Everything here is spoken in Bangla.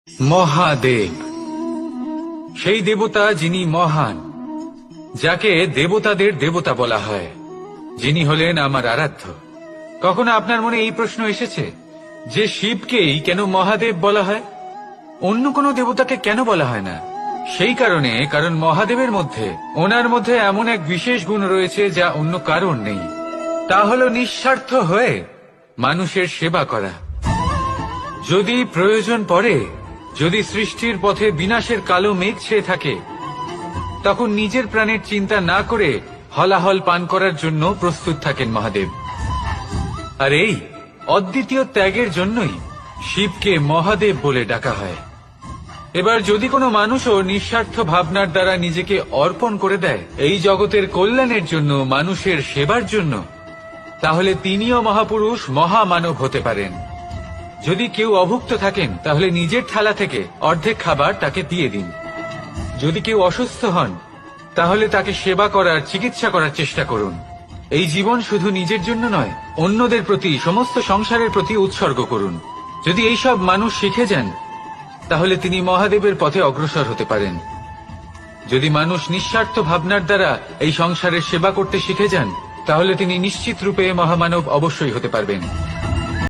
মহাদেব সেই দেবতা যিনি মহান, যাকে দেবতাদের দেবতা বলা হয়, যিনি হলেন আমার আরাধ্য। কখনো আপনার মনে এই প্রশ্ন এসেছে যে শিবকেই কেন মহাদেব বলা হয়, অন্য কোনো দেবতাকে কেন বলা হয় না? সেই কারণ মহাদেবের মধ্যে, ওনার মধ্যে এমন এক বিশেষ গুণ রয়েছে যা অন্য কারণ নেই। তা হল নিঃস্বার্থ হয়ে মানুষের সেবা করা। যদি প্রয়োজন পড়ে, যদি সৃষ্টির পথে বিনাশের কালো মেঘ ছেয়ে থাকে, তখন নিজের প্রাণের চিন্তা না করে হলাহল পান করার জন্য প্রস্তুত থাকেন মহাদেব। আর এই অদ্বিতীয় ত্যাগের জন্যই শিবকে মহাদেব বলে ডাকা হয়। এবার যদি কোনো মানুষও নিঃস্বার্থ ভাবনার দ্বারা নিজেকে অর্পণ করে দেয় এই জগতের কল্যাণের জন্য, মানুষের সেবার জন্য, তাহলে তিনিও মহাপুরুষ, মহামানব হতে পারেন। যদি কেউ অভুক্ত থাকেন, তাহলে নিজের থালা থেকে অর্ধেক খাবার তাকে দিয়ে দিন। যদি কেউ অসুস্থ হন, তাহলে তাকে সেবা করার, চিকিৎসা করার চেষ্টা করুন। এই জীবন শুধু নিজের জন্য নয়, অন্যদের প্রতি, সমস্ত সংসারের প্রতি উৎসর্গ করুন। যদি এইসব মানুষ শিখে যান, তাহলে তিনি মহাদেবের পথে অগ্রসর হতে পারেন। যদি মানুষ নিঃস্বার্থ ভাবনার দ্বারা এই সংসারের সেবা করতে শিখে যান, তাহলে তিনি নিশ্চিত রূপে মহামানব অবশ্যই হতে পারবেন।